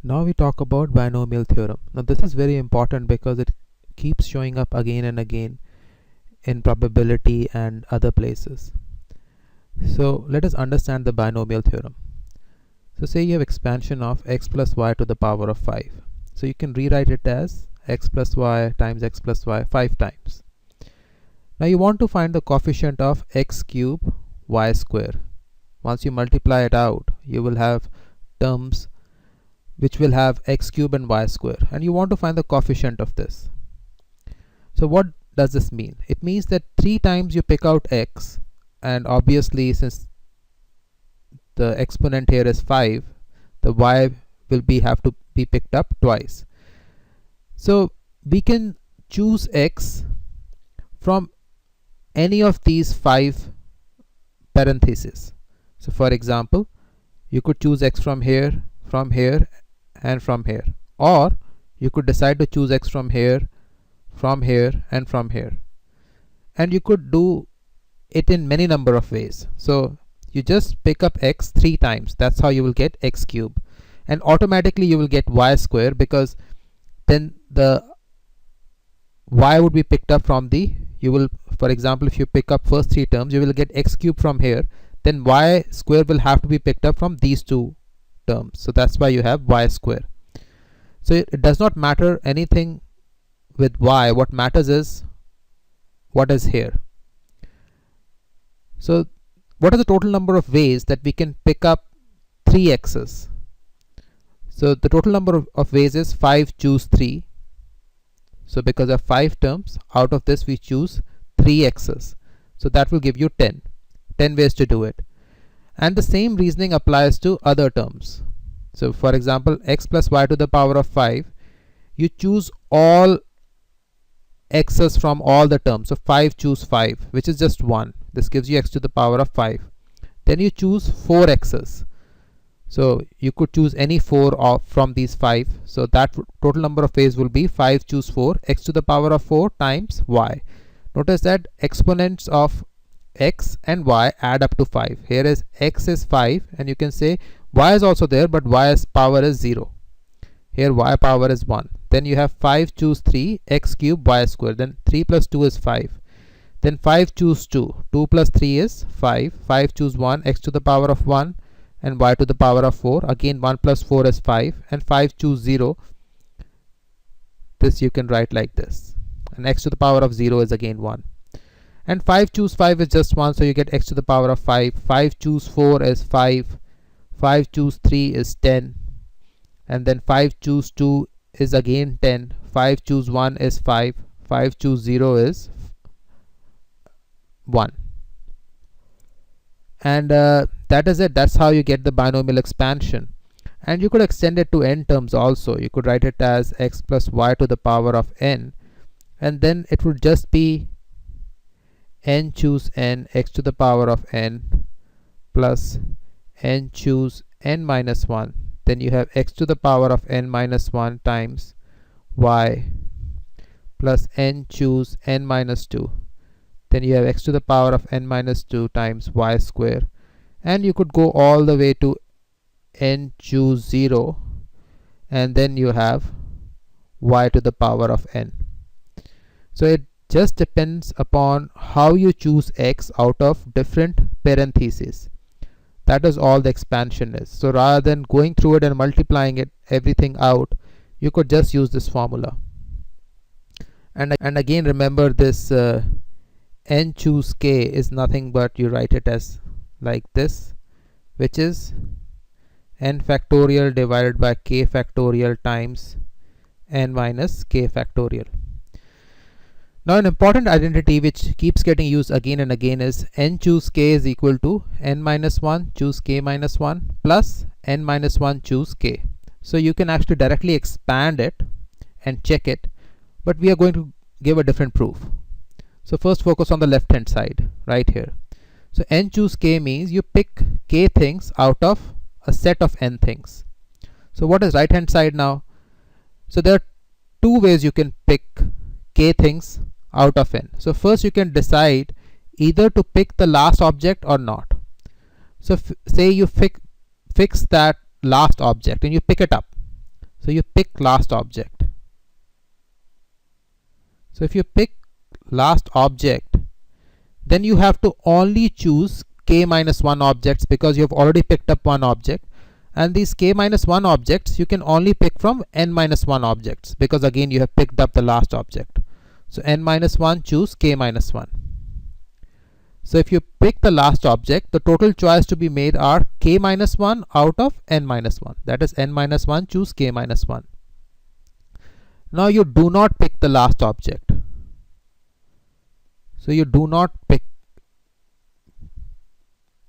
Now we talk about binomial theorem. Now this is very important because it keeps showing up again and again in probability and other places. So let us understand the binomial theorem. So say you have expansion of x plus y to the power of 5. So you can rewrite it as x plus y times x plus y 5 times. Now you want to find the coefficient of x cube y square. Once you multiply it out, you will have terms which will have x cube and y square, and you want to find the coefficient of this. So what does this mean? It means that 3 times you pick out x, and obviously since the exponent here is 5, the y will have to be picked up twice. So we can choose x from any of these 5 parentheses. So for example, you could choose x from here, and from here, or you could decide to choose x from here, and from here, and you could do it in many number of ways. So you just pick up x 3 times. That's how you will get x cube, and automatically you will get y square, because then the y would be picked up from the, you will, for example, if you pick up first 3 terms, you will get x cube from here, then y square will have to be picked up from these 2 terms. So that's why you have y square. So it does not matter anything with y. What matters is what is here. So what are the total number of ways that we can pick up 3 x's? So the total number of ways is 5 choose 3. So because of 5 terms, out of this we choose 3 x's. So that will give you 10 ways to do it. And the same reasoning applies to other terms. So for example, x plus y to the power of 5, you choose all x's from all the terms. So 5 choose 5, which is just 1. This gives you x to the power of 5. Then you choose 4 x's. So you could choose any 4 from these 5. So that total number of ways will be 5 choose 4, x to the power of 4 times y. Notice that exponents of x and y add up to 5. Here is x is 5, and you can say y is also there, but y's power is 0. Here y power is 1. Then you have 5 choose 3, x cube y square. Then 3 plus 2 is 5. Then 5 choose 2, 2 plus 3 is 5. 5 choose 1, x to the power of 1 and y to the power of 4. Again 1 plus 4 is 5, and 5 choose 0. This you can write like this, and x to the power of 0 is again 1. And 5 choose 5 is just 1, so you get x to the power of 5. 5 choose 4 is 5. 5 choose 3 is 10. And then 5 choose 2 is again 10. 5 choose 1 is 5. 5 choose 0 is 1. And that is it. That's how you get the binomial expansion. And you could extend it to n terms also. You could write it as x plus y to the power of n. And then it would just be n choose n, x to the power of n, plus n choose n minus 1. Then you have x to the power of n minus 1 times y, plus n choose n minus 2. Then you have x to the power of n minus 2 times y square. And you could go all the way to n choose 0, and then you have y to the power of n. So it just depends upon how you choose x out of different parentheses. That is all the expansion is. So rather than going through it and multiplying it everything out, you could just use this formula. And again, remember this n choose k is nothing but, you write it as like this, which is n factorial divided by k factorial times n minus k factorial. Now an important identity which keeps getting used again and again is n choose k is equal to n minus 1 choose k minus 1 plus n minus 1 choose k. So you can actually directly expand it and check it, but we are going to give a different proof. So first focus on the left hand side right here. So n choose k means you pick k things out of a set of n things. So what is right hand side now? So there are 2 ways you can pick k things out of n. So first you can decide either to pick the last object or not. So say you fix that last object and you pick it up. So you pick last object. So if you pick last object, then you have to only choose k minus 1 objects, because you have already picked up one object, and these k minus 1 objects you can only pick from n minus 1 objects, because again you have picked up the last object. So n minus 1, choose k minus 1. So if you pick the last object, the total choice to be made are k minus 1 out of n minus 1. That is n minus 1, choose k minus 1. Now you do not pick the last object. So you do not pick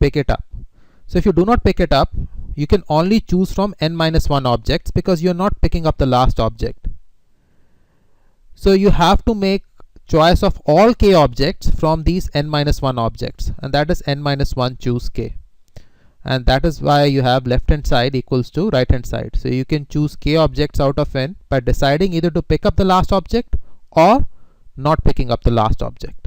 it up. So if you do not pick it up, you can only choose from n minus 1 objects, because you are not picking up the last object. So you have to make choice of all k objects from these n minus 1 objects, and that is n minus 1, choose k. And that is why you have left hand side equals to right hand side. So you can choose k objects out of n by deciding either to pick up the last object or not picking up the last object.